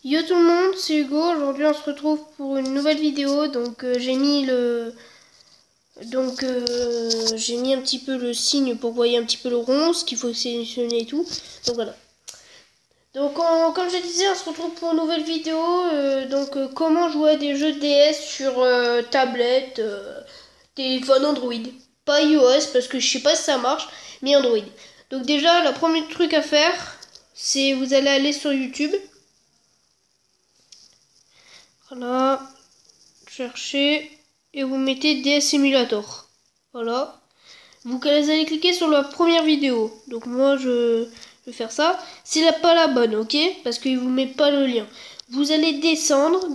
Yo tout le monde, c'est Hugo. Aujourd'hui on se retrouve pour une nouvelle vidéo. Donc j'ai mis j'ai mis un petit peu le signe pour voir un petit peu le rond, ce qu'il faut sélectionner et tout. Donc voilà. Donc comme je disais, on se retrouve pour une nouvelle vidéo. Comment jouer à des jeux DS sur tablette, téléphone Android. Pas iOS parce que je sais pas si ça marche, mais Android. Donc déjà, le premier truc à faire, c'est vous allez aller sur YouTube. Voilà, cherchez et vous mettez DS Simulator. Voilà. Vous allez cliquer sur la première vidéo. Donc moi je vais faire ça. C'est pas la bonne, ok? Parce qu'il vous met pas le lien. Vous allez descendre,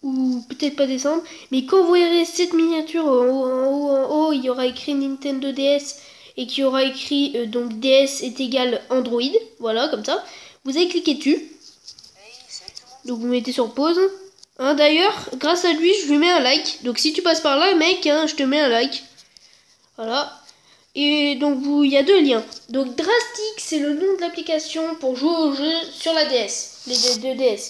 ou peut-être pas descendre. Mais quand vous verrez cette miniature en haut, il y aura écrit Nintendo DS et qui aura écrit donc DS est égal Android. Voilà, comme ça. Vous allez cliquer dessus. Donc vous mettez sur pause. Hein, d'ailleurs, grâce à lui, je lui mets un like. Donc si tu passes par là, mec, hein, je te mets un like. Voilà. Et donc il y a deux liens. Donc Drastic, c'est le nom de l'application pour jouer au jeu sur la DS. Les deux DS.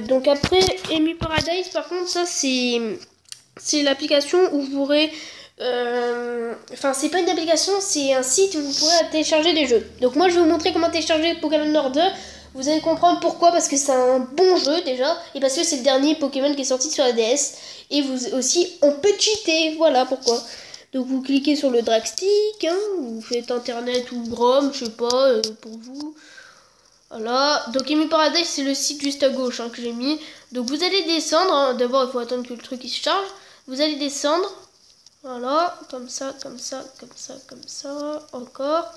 Donc après, Emu Paradise, par contre, ça c'est l'application où vous pourrez... Enfin, c'est pas une application, c'est un site où vous pourrez télécharger des jeux. Donc moi, je vais vous montrer comment télécharger Pokémon Noir 2. Vous allez comprendre pourquoi, parce que c'est un bon jeu déjà, et parce que c'est le dernier Pokémon qui est sorti sur la DS. Et vous aussi, on peut cheater, voilà pourquoi. Donc vous cliquez sur le Dragstick, hein, vous faites internet ou Chrome, je sais pas, pour vous. Voilà, donc Emu Paradise c'est le site juste à gauche hein, que j'ai mis. Donc vous allez descendre, hein. D'abord il faut attendre que le truc il se charge. Vous allez descendre, voilà, comme ça, comme ça, comme ça, comme ça, encore.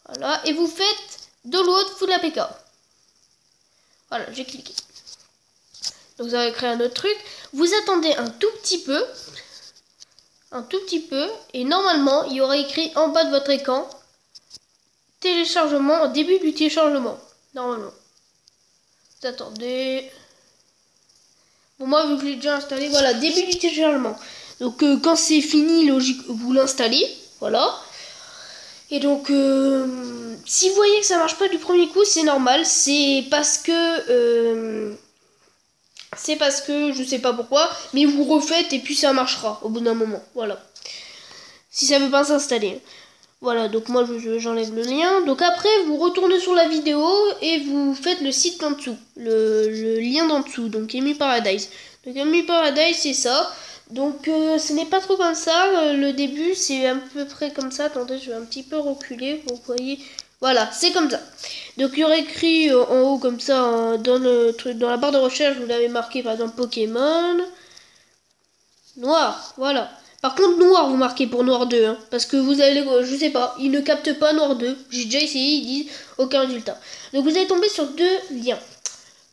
Voilà, et vous faites download full APK. Voilà, j'ai cliqué. Donc ça va créer un autre truc. Vous attendez un tout petit peu. Et normalement, il y aura écrit en bas de votre écran téléchargement, début du téléchargement. Normalement. Vous attendez. Bon, moi, vu que je l'ai déjà installé, voilà, début du téléchargement. Donc quand c'est fini, logique, vous l'installez. Voilà. Et donc, si vous voyez que ça marche pas du premier coup, c'est normal. C'est parce que je sais pas pourquoi, mais vous refaites et puis ça marchera au bout d'un moment. Voilà. Si ça veut pas s'installer. Voilà, donc moi j'enlève le lien. Donc après, vous retournez sur la vidéo et vous faites le site en dessous. Le lien d'en dessous, donc Emu Paradise. Donc Emu Paradise, c'est ça. Donc ce n'est pas trop comme ça. Le début, c'est à peu près comme ça. Attendez, je vais un petit peu reculer pour que vous voyez. Voilà, c'est comme ça. Donc il y aurait écrit en haut comme ça dans le truc, dans la barre de recherche, vous l'avez marqué par exemple Pokémon Noir, voilà. Par contre Noir vous marquez pour Noir 2 hein, parce que vous allez, je sais pas, il ne capte pas Noir 2. J'ai déjà essayé, ils disent aucun résultat. Donc vous allez tomber sur deux liens.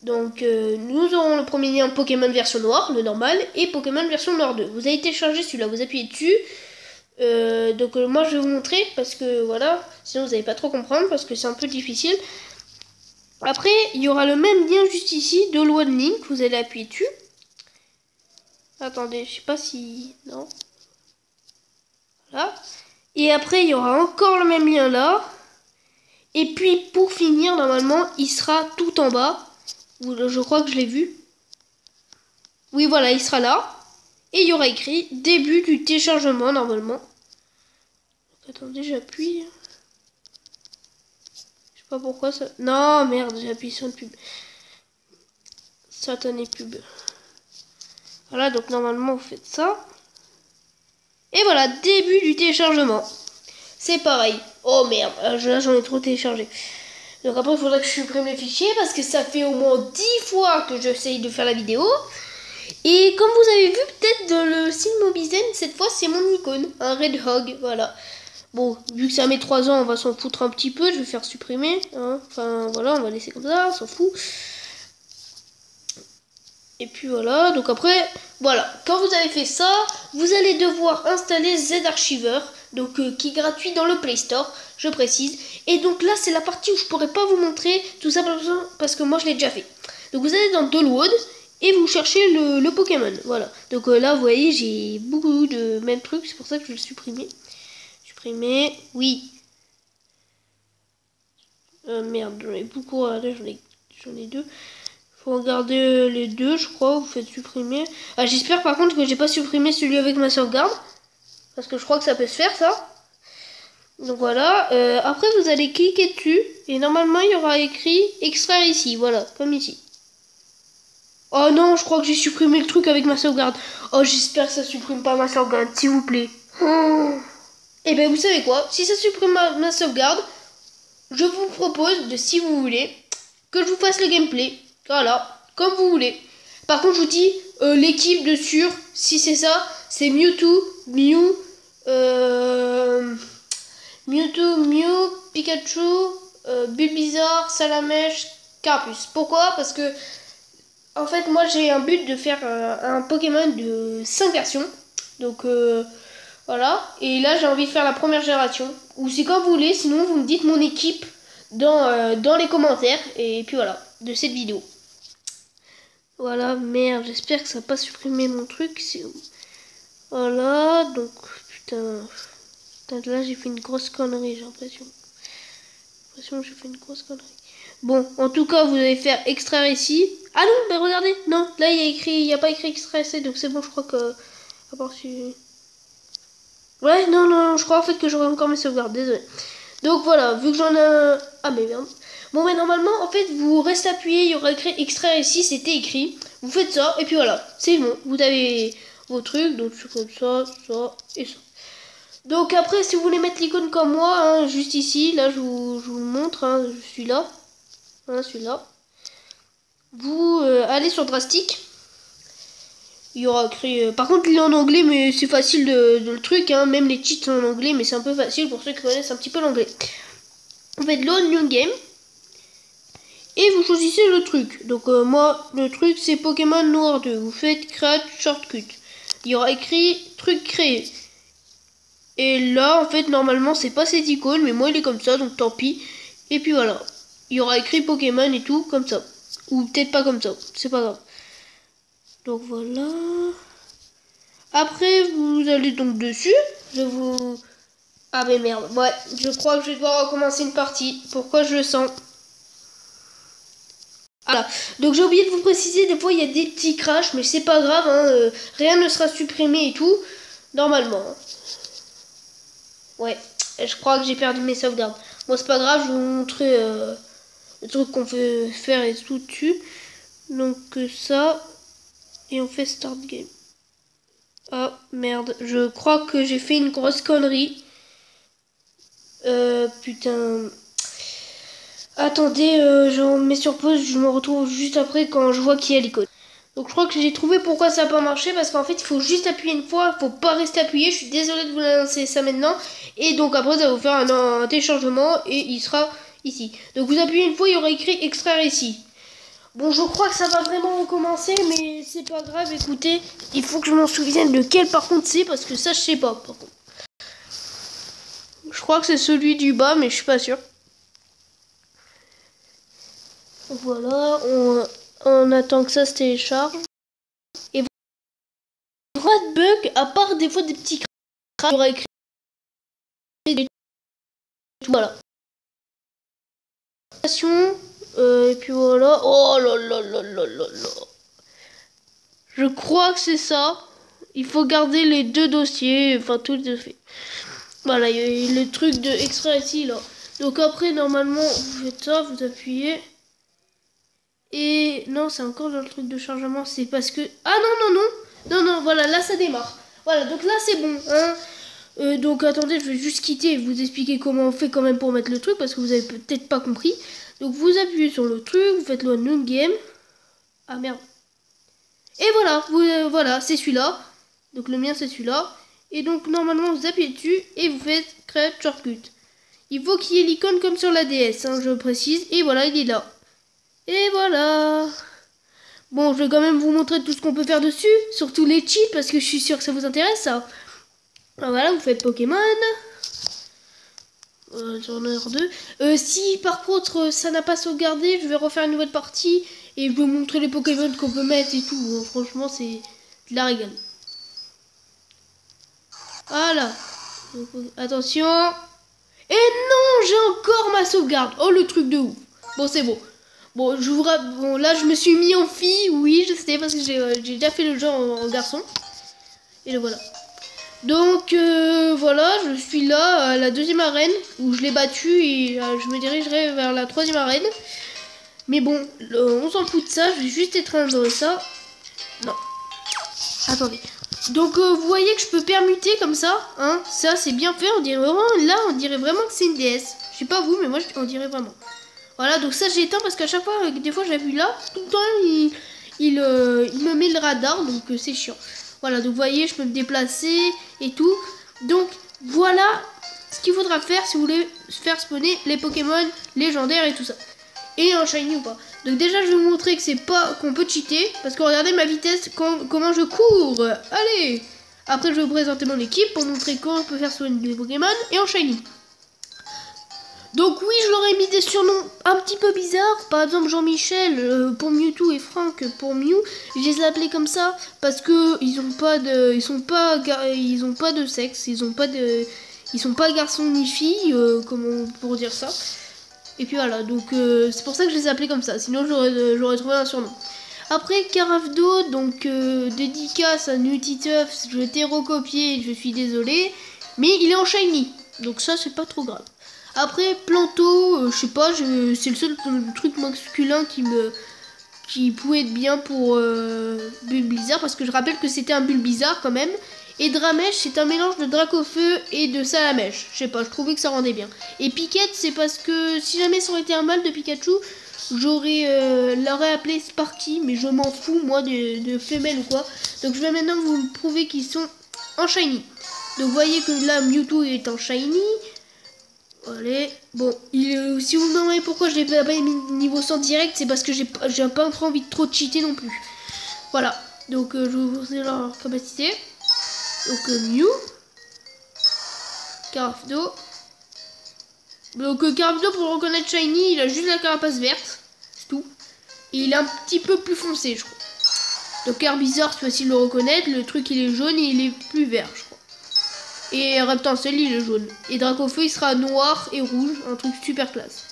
Donc nous aurons le premier lien Pokémon version Noir, le normal, et Pokémon version Noir 2. Vous allez télécharger celui-là, vous appuyez dessus. Moi je vais vous montrer parce que voilà, sinon vous n'allez pas trop comprendre parce que c'est un peu difficile. Après il y aura le même lien juste ici, Download Link, vous allez appuyer dessus. Attendez, je sais pas si... Non. Voilà. Et après il y aura encore le même lien là. Et puis pour finir normalement il sera tout en bas. Je crois que je l'ai vu. Oui voilà, il sera là. Et il y aura écrit début du téléchargement normalement. Attendez, j'appuie. Je sais pas pourquoi ça... Non, merde, j'ai appuyé sur une pub. Satanée pub. Voilà, donc normalement vous faites ça. Et voilà, début du téléchargement. C'est pareil. Oh merde, là j'en ai trop téléchargé. Donc après il faudra que je supprime les fichiers parce que ça fait au moins 10 fois que j'essaye de faire la vidéo. Et comme vous avez vu peut-être dans le signe Mobizen, cette fois c'est mon icône, un Red Hog, voilà. Bon, vu que ça met 3 ans, on va s'en foutre un petit peu, je vais faire supprimer. Hein. Enfin voilà, on va laisser comme ça, on s'en fout. Et puis voilà, donc après, voilà, quand vous avez fait ça, vous allez devoir installer Z-Archiver, donc qui est gratuit dans le Play Store, je précise. Et donc là, c'est la partie où je pourrais pas vous montrer, tout simplement parce que moi je l'ai déjà fait. Donc vous allez dans Download et vous cherchez le Pokémon, voilà. Donc là, vous voyez, j'ai beaucoup de mêmes trucs, c'est pour ça que je vais le supprimer. Supprimer, oui. Merde, j'en ai beaucoup, là, J'en ai deux. Faut regarder les deux, je crois. Vous faites supprimer. Ah, j'espère par contre que j'ai pas supprimé celui avec ma sauvegarde. Parce que je crois que ça peut se faire, ça. Donc voilà. Après, vous allez cliquer dessus. Et normalement, il y aura écrit extraire ici. Voilà, comme ici. Oh non, je crois que j'ai supprimé le truc avec ma sauvegarde. Oh, j'espère que ça supprime pas ma sauvegarde, s'il vous plaît. Et ben, vous savez quoi? Si ça supprime ma sauvegarde, je vous propose de, si vous voulez, que je vous fasse le gameplay. Voilà, comme vous voulez. Par contre, je vous dis, l'équipe de sûr, si c'est ça, c'est Mewtwo, Mew, Pikachu, Bulbizarre, Salamèche, Carapuce. Pourquoi? Parce que, en fait, moi, j'ai un but de faire un Pokémon de 5 versions. Donc, voilà. Et là, j'ai envie de faire la première génération. Ou c'est comme vous voulez, sinon, vous me dites mon équipe dans les commentaires. Et puis voilà, de cette vidéo. Voilà, merde, j'espère que ça n'a pas supprimé mon truc. Voilà, donc, putain, là j'ai fait une grosse connerie, j'ai l'impression. J'ai fait une grosse connerie. Bon, en tout cas, vous allez faire extraire ici. Ah non, mais regardez, non, là il n'y a pas écrit extraire ici, donc c'est bon, je crois que... À part si... Ouais, non, je crois en fait que j'aurai encore mes sauvegardes, désolé. Donc voilà, vu que j'en ai... Ah mais merde. Bon, mais normalement, en fait, vous restez appuyé, il y aura écrit extraire ici, c'était écrit. Vous faites ça, et puis voilà, c'est bon. Vous avez vos trucs, donc c'est comme ça et ça. Donc après, si vous voulez mettre l'icône comme moi, hein, juste ici, là, je vous montre, hein, je suis là. Voilà, celui-là. Vous allez sur Drastic. Il y aura écrit... par contre, il est en anglais, mais c'est facile de le truc, hein. Même les cheats sont en anglais, mais c'est un peu facile pour ceux qui connaissent un petit peu l'anglais. Vous faites Load New Game. Et vous choisissez le truc. Donc moi, le truc, c'est Pokémon Noir 2. Vous faites Create Shortcut. Il y aura écrit truc créé. Et là, en fait, normalement, c'est pas cette icône, mais moi, il est comme ça, donc tant pis. Et puis voilà. Il y aura écrit Pokémon et tout, comme ça. Ou peut-être pas comme ça, c'est pas grave. Donc voilà. Après, vous allez donc dessus. Je vous... Ah mais merde, ouais, je crois que je vais devoir recommencer une partie. Pourquoi je le sens? Voilà, donc j'ai oublié de vous préciser, des fois il y a des petits crashs, mais c'est pas grave, hein, rien ne sera supprimé et tout, normalement. Ouais, je crois que j'ai perdu mes sauvegardes. Bon, c'est pas grave, je vais vous montrer le truc qu'on peut faire et tout dessus. Donc ça, et on fait Start Game. Oh merde, je crois que j'ai fait une grosse connerie. Putain... Attendez, je mets sur pause, je me retrouve juste après quand je vois qu'il y a l'icône. Donc je crois que j'ai trouvé pourquoi ça n'a pas marché, parce qu'en fait il faut juste appuyer une fois, il faut pas rester appuyé, je suis désolée de vous annoncer ça maintenant. Et donc après ça va vous faire un téléchargement et il sera ici. Donc vous appuyez une fois, il y aura écrit extraire ici. Bon, je crois que ça va vraiment recommencer, mais c'est pas grave, écoutez, il faut que je m'en souvienne lequel par contre c'est, parce que ça je sais pas par contre. Je crois que c'est celui du bas, mais je suis pas sûre. Voilà, on attend que ça se télécharge. Et pas de bug, à part des fois des petits crashs. J'aurais écrit voilà. Et puis voilà. Oh là là là là là là. Je crois que c'est ça. Il faut garder les deux dossiers, enfin tout le dossier. Voilà, il y a le truc de extrait ici là. Donc après normalement vous faites ça, vous appuyez. Et non, c'est encore dans le truc de chargement, c'est parce que... Ah non, voilà, là ça démarre. Voilà, donc là c'est bon, hein. Donc attendez, je vais juste quitter et vous expliquer comment on fait quand même pour mettre le truc, parce que vous avez peut-être pas compris. Donc vous appuyez sur le truc, vous faites le New Game. Ah merde. Et voilà, voilà, c'est celui-là. Donc le mien c'est celui-là. Et donc normalement vous appuyez dessus et vous faites Create Shortcut. Il faut qu'il y ait l'icône comme sur la DS, hein, je précise. Et voilà, il est là. Et voilà. Bon, je vais quand même vous montrer tout ce qu'on peut faire dessus. Surtout les cheats, parce que je suis sûre que ça vous intéresse, ça. Alors voilà, vous faites Pokémon. Journeur 2. Si par contre ça n'a pas sauvegardé, je vais refaire une nouvelle partie. Et je vais vous montrer les Pokémon qu'on peut mettre et tout. Franchement, c'est de la régale. Voilà. Donc, attention. Et non, j'ai encore ma sauvegarde. Oh, le truc de ouf. Bon, c'est bon. Bon, bon, là, je me suis mis en fille, oui, je sais, parce que j'ai déjà fait le jeu en garçon. Et le voilà. Donc, voilà, je suis là, à la 2e arène, où je l'ai battu, et je me dirigerai vers la 3e arène. Mais bon, on s'en fout de ça, je vais juste éteindre ça. Non. Attendez. Donc, vous voyez que je peux permuter comme ça, hein. Ça, c'est bien fait, on dirait vraiment, là, on dirait vraiment que c'est une DS. Je sais pas vous, mais moi, on dirait vraiment. Voilà, donc ça j'ai éteint parce qu'à chaque fois, des fois j'appuie là, tout le temps il me met le radar, donc c'est chiant. Voilà, donc vous voyez, je peux me déplacer et tout. Donc voilà ce qu'il faudra faire si vous voulez faire spawner les Pokémon légendaires et tout ça. Et un shiny ou pas. Donc déjà je vais vous montrer que c'est pas qu'on peut cheater, parce que regardez ma vitesse, comment je cours. Allez. Après je vais vous présenter mon équipe pour montrer comment on peut faire spawner les Pokémon et en shiny. Donc oui, je leur ai mis des surnoms un petit peu bizarres. Par exemple, Jean-Michel pour Mewtwo et Franck pour Mew. Je les ai appelés comme ça parce que ils ont pas de sexe, ils sont pas garçons ni filles, comment pour dire ça. Et puis voilà, donc c'est pour ça que je les ai appelés comme ça. Sinon, j'aurais trouvé un surnom. Après, Caravdo, donc dédicace à Nutiteuf, je t'ai recopié, je suis désolé. Mais il est en shiny, donc ça c'est pas trop grave. Après, Planto, je sais pas, c'est le seul truc masculin qui pouvait être bien pour Bulbizarre, parce que je rappelle que c'était un Bulbizarre quand même. Et Dramèche, c'est un mélange de Dracofeu et de Salamèche. Je sais pas, je trouvais que ça rendait bien. Et Piquette, c'est parce que si jamais ça aurait été un mâle de Pikachu, l'aurais appelé Sparky, mais je m'en fous moi de femelle ou quoi. Donc je vais maintenant vous prouver qu'ils sont en shiny. Donc vous voyez que là Mewtwo est en shiny. Allez, bon, si vous me demandez pourquoi je l'ai pas mis niveau 100 direct, c'est parce que j'ai pas trop envie de trop cheater non plus. Voilà, donc je vais vous montrer leur capacité. Donc Mew, Caravdo. Donc Caravdo, pour le reconnaître shiny, il a juste la carapace verte, c'est tout. Et il est un petit peu plus foncé, je crois. Donc Herbizarre, c'est facile de le reconnaître, le truc il est jaune et il est plus vert, je crois. Et Reptincelle, il est jaune. Et Dracofeu, il sera noir et rouge. Un truc super classe.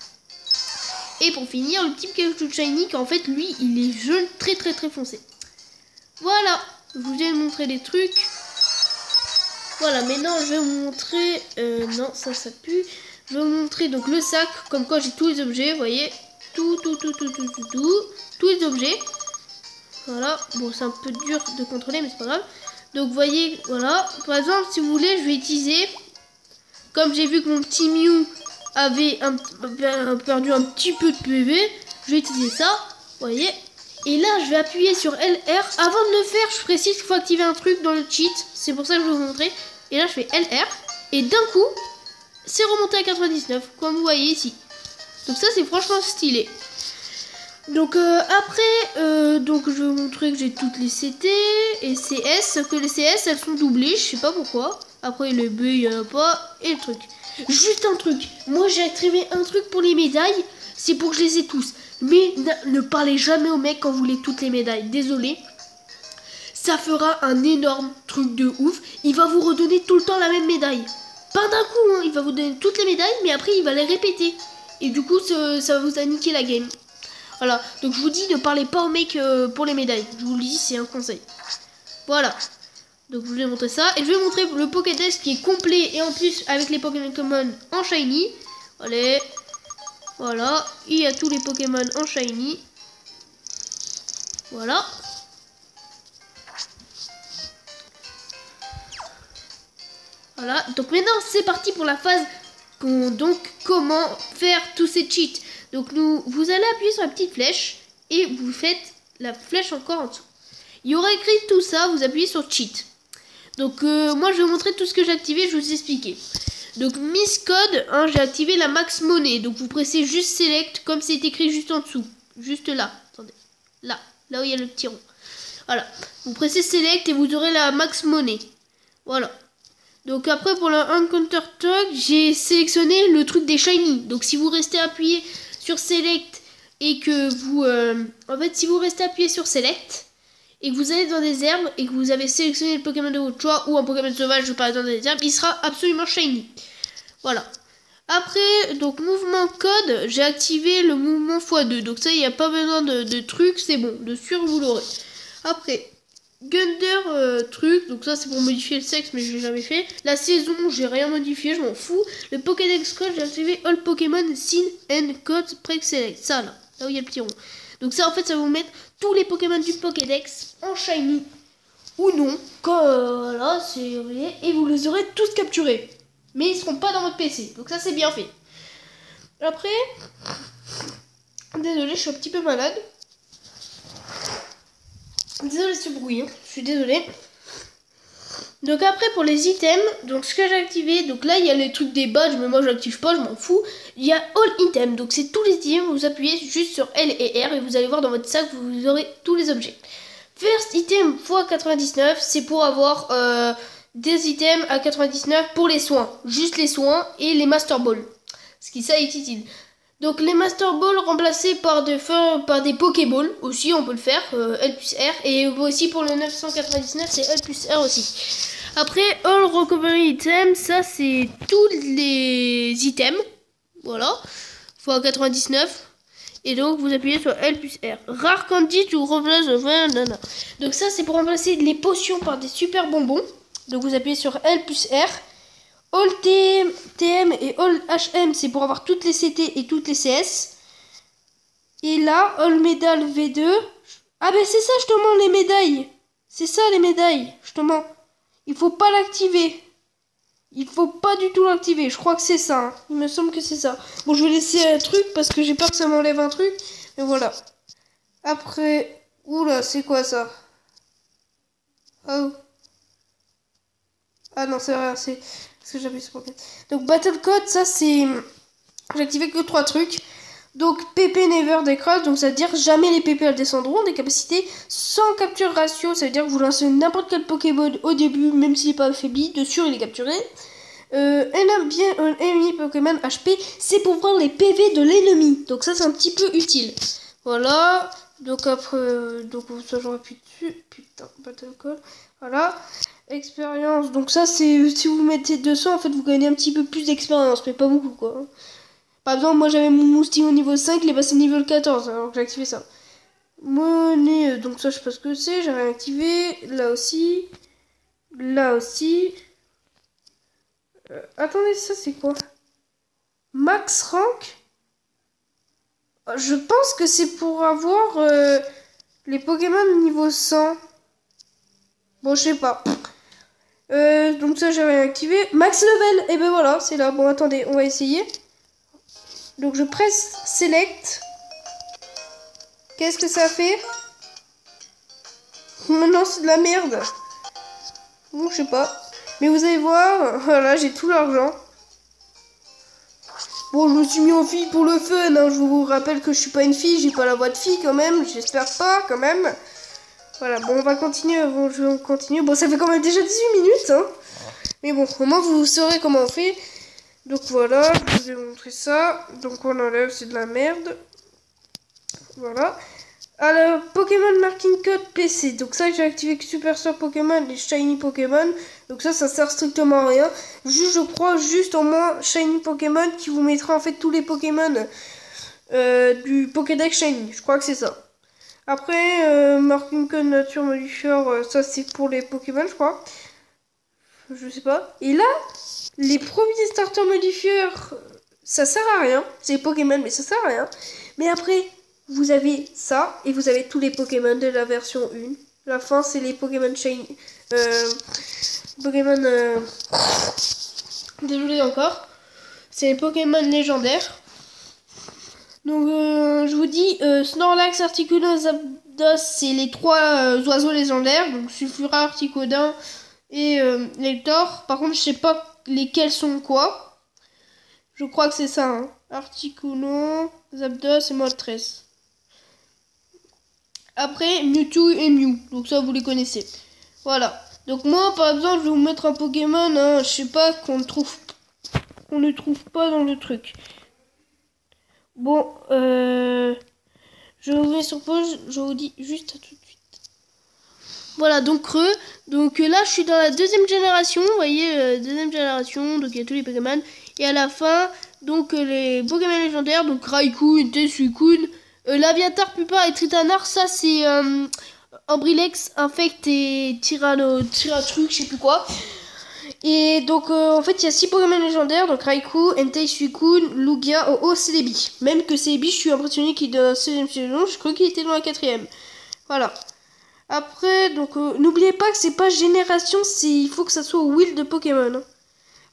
Et pour finir, le petit Pikachu Shiny, en fait, lui, il est jaune très très très foncé. Voilà. Je vous ai montré les trucs. Voilà, maintenant, je vais vous montrer... non, ça pue. Je vais vous montrer donc le sac. Comme quoi, j'ai tous les objets, vous voyez. Tous les objets. Voilà. Bon, c'est un peu dur de contrôler, mais c'est pas grave. Donc vous voyez, voilà, par exemple, si vous voulez, je vais utiliser, comme j'ai vu que mon petit Mew avait perdu un petit peu de PV, je vais utiliser ça, vous voyez. Et là, je vais appuyer sur LR. Avant de le faire, je précise qu'il faut activer un truc dans le cheat, c'est pour ça que je vais vous montrer. Et là, je fais LR, et d'un coup, c'est remonté à 99, comme vous voyez ici. Donc ça, c'est franchement stylé. Donc après, donc je vais vous montrer que j'ai toutes les CT et CS, sauf que les CS elles sont doublées, je sais pas pourquoi. Après le B il y en a pas, et le truc. Juste un truc, moi j'ai activé un truc pour les médailles, c'est pour que je les ai tous. Mais ne parlez jamais aux mecs quand vous voulez toutes les médailles, désolé. Ça fera un énorme truc de ouf, il va vous redonner tout le temps la même médaille. Pas d'un coup, hein, il va vous donner toutes les médailles, mais après il va les répéter. Et du coup ça va vous a niqué la game. Voilà, donc je vous dis ne parlez pas aux mecs pour les médailles. Je vous le dis, c'est un conseil. Voilà. Donc je vous ai montré ça. Et je vais vous montrer le Pokédex qui est complet. Et en plus avec les Pokémon en shiny. Allez. Voilà. Il y a tous les Pokémon en shiny. Voilà. Voilà. Donc maintenant c'est parti pour la phase. Donc comment faire tous ces cheats. Donc vous allez appuyer sur la petite flèche et vous faites la flèche encore en dessous. Il y aura écrit tout ça, vous appuyez sur cheat. Donc moi je vais vous montrer tout ce que j'ai activé, je vais vous expliquer. Donc Miss Code, hein, j'ai activé la max monnaie. Donc vous pressez juste select comme c'est écrit juste en dessous. Juste là, attendez. Là où il y a le petit rond. Voilà. Vous pressez select et vous aurez la max monnaie. Voilà. Donc après pour le Encounter Tog, j'ai sélectionné le truc des shiny. Donc si vous restez appuyé sur select et que vous en fait si vous restez appuyé sur select et que vous allez dans des herbes et que vous avez sélectionné le Pokémon de votre choix ou un Pokémon sauvage par exemple dans des herbes, il sera absolument shiny. Voilà. Après, donc mouvement code, j'ai activé le mouvement x2. Donc ça, il n'y a pas besoin de trucs, c'est bon. De sûr, vous l'aurez. Après, Gunder truc, donc ça c'est pour modifier le sexe, mais je l'ai jamais fait. La saison, j'ai rien modifié, je m'en fous. Le Pokédex code, j'ai activé All Pokémon Sin and Code Pre-Select. Ça là où il y a le petit rond. Donc ça, en fait, ça va vous mettre tous les Pokémon du Pokédex en shiny ou non. Voilà, c'est et vous les aurez tous capturés. Mais ils seront pas dans votre PC. Donc ça, c'est bien fait. Après, désolé, je suis un petit peu malade. Désolé ce bruit, hein. Je suis désolée. Donc après pour les items, donc ce que j'ai activé, donc là il y a les trucs des badges, mais moi je l'active pas, je m'en fous. Il y a All Items, donc c'est tous les items, vous appuyez juste sur L et R et vous allez voir dans votre sac, vous aurez tous les objets. First Item x 99, c'est pour avoir des items à 99 pour les soins, juste les soins et les Master Balls, ce qui ça est utile. Donc les Master Balls remplacés par des Pokéballs aussi, on peut le faire, L plus R. Et aussi pour le 999, c'est L plus R aussi. Après, All Recovery Items, ça c'est tous les items. Voilà, fois 99. Et donc vous appuyez sur L plus R. Rare Candy, tu remplaces. Donc ça c'est pour remplacer les potions par des super bonbons. Donc vous appuyez sur L plus R. All TM et All HM, c'est pour avoir toutes les CT et toutes les CS. Et là, All Medal V2. Ah ben c'est ça justement les médailles. C'est ça les médailles, justement. Il faut pas l'activer. Il faut pas du tout l'activer. Je crois que c'est ça. Hein. Il me semble que c'est ça. Bon, je vais laisser un truc parce que j'ai peur que ça m'enlève un truc. Mais voilà. Après... Oula, c'est quoi ça? Oh. Ah non, c'est rien, c'est... Parce que j'appuie sur Pokémon. Donc Battle Code, ça c'est... J'ai activé que 3 trucs. Donc PP Never Decrease, donc ça veut dire jamais les PP elles descendront. Des capacités sans capture ratio, ça veut dire que vous lancez n'importe quel Pokéball au début, même s'il n'est pas affaibli, de sûr il est capturé. Ennemi Pokémon HP, c'est pour voir les PV de l'ennemi. Donc ça c'est un petit peu utile. Voilà. Donc après, donc ça j'aurais pu dessus. Putain, Battle Code. Voilà. Expérience, donc ça c'est si vous mettez 200 en fait vous gagnez un petit peu plus d'expérience mais pas beaucoup quoi. Par exemple moi j'avais mon Mousty au niveau 5, il est passé niveau 14 alors que j'ai activé ça. Monnaie, donc ça je sais pas ce que c'est, j'ai rien activé, là aussi. Attendez, ça c'est quoi? Max Rank. Je pense que c'est pour avoir les Pokémon niveau 100. Bon je sais pas. Donc ça j'ai réactivé. Max level, et ben voilà, c'est là. Bon attendez, on va essayer. Donc je presse select. Qu'est-ce que ça fait? Maintenant c'est de la merde. Bon je sais pas. Mais vous allez voir, voilà j'ai tout l'argent. Bon je me suis mis en fille pour le fun, hein. Je vous rappelle que je suis pas une fille, j'ai pas la voix de fille quand même. J'espère pas quand même. Voilà, bon, on va continuer. Bon, je vais continuer. Bon, ça fait quand même déjà 18 minutes, hein. Mais bon, au moins, vous saurez comment on fait. Donc, voilà, je vous ai montré ça. Donc, on enlève, c'est de la merde. Voilà. Alors, Pokémon Marking Code PC. Donc, ça, j'ai activé que Superstar Pokémon et Shiny Pokémon. Donc, ça sert strictement à rien. Juste, je crois, juste au moins Shiny Pokémon qui vous mettra, en fait, tous les Pokémon du Pokédex Shiny. Je crois que c'est ça. Après, Marking Code Nature Modifier, ça c'est pour les Pokémon, je crois. Je sais pas. Et là, les premiers Starter Modifiers, ça sert à rien. C'est les Pokémon, mais ça sert à rien. Mais après, vous avez ça, et vous avez tous les Pokémon de la version 1. La fin, c'est les Pokémon Shiny. Désolé encore. C'est les Pokémon légendaires. Donc je vous dis, Snorlax, Articuno, Zapdos, c'est les 3 oiseaux légendaires. Donc Sulfura, Articodin et Lector. Par contre, je sais pas lesquels sont quoi. Je crois que c'est ça. Hein. Articuno, Zapdos et Moltres. Après, Mewtwo et Mew. Donc ça, vous les connaissez. Voilà. Donc moi, par exemple, je vais vous mettre un Pokémon, hein, je sais pas, qu'on ne trouve pas dans le truc. Bon, je vous mets sur pause, je vous dis juste à tout de suite. Voilà, donc creux. Donc là, je suis dans la 2e génération, vous voyez, 2e génération, donc il y a tous les Pokémon. Et à la fin, donc les Pokémon légendaires, donc Raikou, Entei, Suicune, Laviatar, Pupa et Tritanar, ça c'est Ambrilex, Infect et Tiratruc, je sais plus quoi. Et donc en fait il y a 6 Pokémon légendaires, donc Raikou, Entei, Suicune, Lugia, Oh-Oh, Celebi. Même que Celebi, je suis impressionné qu'il est dans la 6ème saison, je crois qu'il était dans la 4ème. Voilà. Après, donc n'oubliez pas que c'est pas génération, il faut que ça soit au Wild de Pokémon. Hein.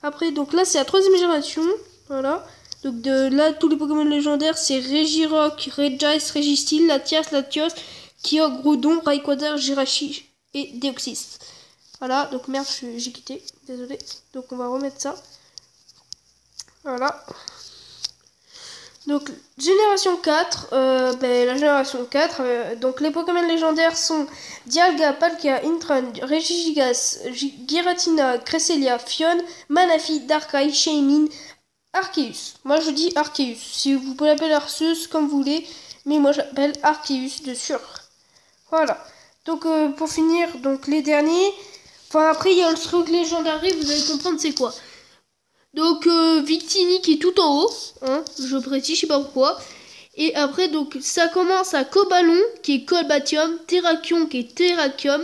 Après, donc là c'est la 3ème génération, voilà. Donc là tous les Pokémon légendaires c'est Regirock, Regice, Registeel, Latias, Latios, Kyogre, Groudon, Rayquaza, Jirachi et Deoxys. Voilà, donc merde, j'ai quitté, désolé. Donc on va remettre ça. Voilà. Donc génération 4, la génération 4, donc les Pokémon légendaires sont Dialga, Palkia, Intron, Regigigas, Giratina, Cresselia, Fion, Manaphy, Darkrai, Shaymin, Arceus. Moi je dis Arceus, si vous pouvez l'appeler Arceus comme vous voulez, mais moi j'appelle Arceus de sûr. Voilà. Donc pour finir, donc les derniers, enfin après il y a le truc légendaire, vous allez comprendre c'est quoi. Donc Victini qui est tout en haut, hein, je précise, je sais pas pourquoi. Et après donc ça commence à Coballon qui est Colbatium, Terrakion qui est Terrakium,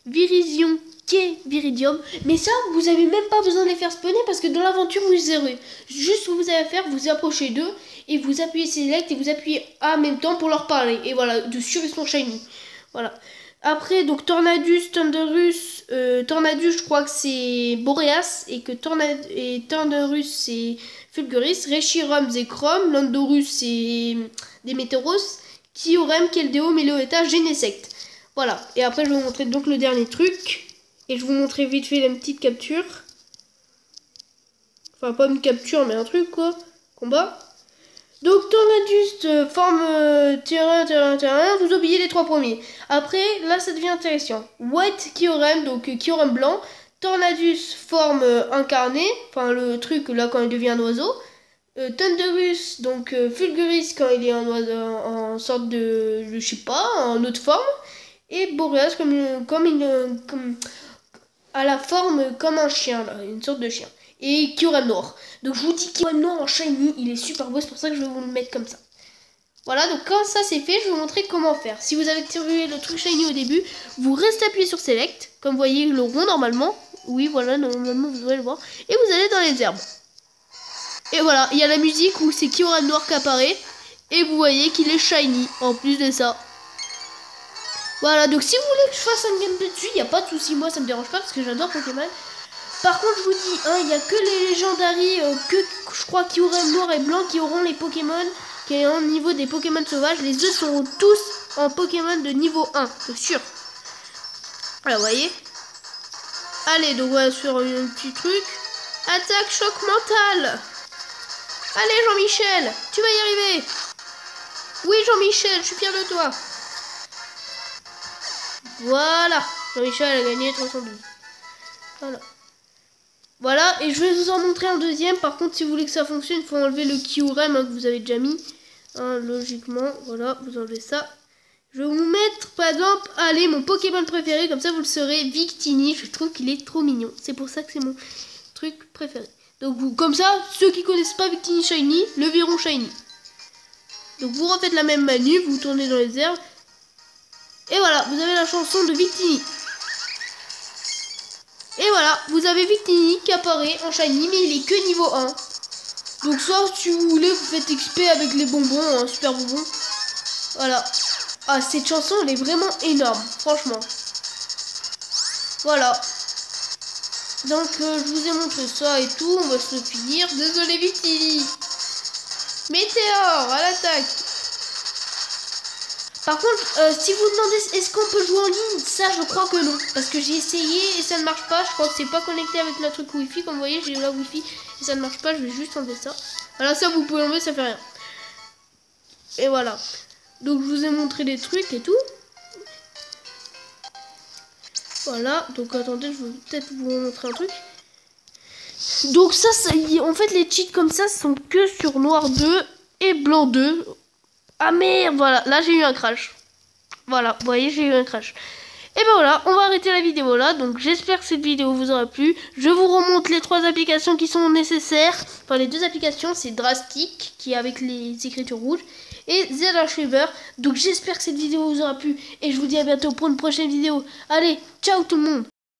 Virizion qui est Viridium. Mais ça vous avez même pas besoin de les faire spawner parce que dans l'aventure vous les aurez. Juste ce que vous avez à faire, vous approchez d'eux et vous appuyez Select et vous appuyez A en même temps pour leur parler. Et voilà, de sûr ils sont shiny. Voilà. Après, donc Tornadus, Thundurus, Tornadus, je crois que c'est Boreas, et que Thundurus, c'est Fulguris, Reshiram, c'est Chrome, Landorus, c'est Déméteros, Kyurem, Keldeo, Meloetta, Genesect. Voilà, et après, je vais vous montrer donc le dernier truc, et je vais vous montrer vite fait la petite capture. Enfin, pas une capture, mais un truc, quoi. Combat. Donc Tornadus forme terrain, vous oubliez les 3 premiers. Après, là ça devient intéressant. White Kyurem, donc Kyurem blanc. Tornadus forme incarné, enfin le truc là quand il devient un oiseau. Thundurus, donc Fulguris quand il est un oiseau, en sorte de, je sais pas, en autre forme. Et Boreas comme à la forme comme un chien, là, une sorte de chien. Et Kyurem noir. Donc je vous dis Kyurem noir en shiny, il est super beau, c'est pour ça que je vais vous le mettre comme ça. Voilà, donc quand ça c'est fait, je vais vous montrer comment faire. Si vous avez activé le truc shiny au début, vous restez appuyé sur Select, comme vous voyez le rond normalement. Oui, voilà, normalement vous devrez le voir. Et vous allez dans les herbes. Et voilà, il y a la musique où c'est Kyurem noir qui apparaît. Et vous voyez qu'il est shiny, en plus de ça. Voilà, donc si vous voulez que je fasse un gameplay dessus, il n'y a pas de souci, moi ça me dérange pas parce que j'adore Pokémon. Par contre, je vous dis, hein, il n'y a que les légendaries, que je crois qu'il y aura noir et blanc qui auront les Pokémon qui est au niveau des Pokémon sauvages. Les œufs seront tous en Pokémon de niveau 1, c'est sûr. Voilà, vous voyez. Allez, donc voilà sur un petit truc. Attaque choc mental. Allez, Jean-Michel, tu vas y arriver. Oui, Jean-Michel, je suis fier de toi. Voilà, Jean-Michel a gagné 312. Voilà. Voilà, et je vais vous en montrer un deuxième. Par contre, si vous voulez que ça fonctionne, il faut enlever le Kyurem hein, que vous avez déjà mis. Hein, logiquement, voilà, vous enlevez ça. Je vais vous mettre, par exemple, allez, mon Pokémon préféré. Comme ça, vous le saurez, Victini. Je trouve qu'il est trop mignon. C'est pour ça que c'est mon truc préféré. Donc, vous, comme ça, ceux qui connaissent pas Victini Shiny, le verront Shiny. Donc, vous refaites la même manip, vous tournez dans les herbes. Et voilà, vous avez la chanson de Victini. Et voilà, vous avez Victini qui apparaît en shiny, mais il est que niveau 1. Donc soit si vous voulez, vous faites XP avec les bonbons, hein, super bonbons. Voilà. Ah, cette chanson, elle est vraiment énorme, franchement. Voilà. Donc je vous ai montré ça et tout, on va se finir. Désolé Victini. Météore, à l'attaque. Par contre, si vous demandez est-ce qu'on peut jouer en ligne, ça je crois que non. Parce que j'ai essayé et ça ne marche pas. Je crois que c'est pas connecté avec notre truc Wi-Fi. Comme vous voyez, j'ai la Wi-Fi et ça ne marche pas. Je vais juste enlever ça. Voilà, ça vous pouvez enlever, ça fait rien. Et voilà. Donc je vous ai montré des trucs et tout. Voilà, donc attendez, je vais peut-être vous montrer un truc. Donc ça, en fait les cheats comme ça sont que sur noir 2 et blanc 2. Ah merde, voilà, là j'ai eu un crash. Voilà, vous voyez, j'ai eu un crash. Et ben voilà, on va arrêter la vidéo là. Donc j'espère que cette vidéo vous aura plu. Je vous remonte les 3 applications qui sont nécessaires. Enfin les 2 applications, c'est Drastic qui est avec les écritures rouges et The Archiver. Donc j'espère que cette vidéo vous aura plu et je vous dis à bientôt pour une prochaine vidéo. Allez, ciao tout le monde.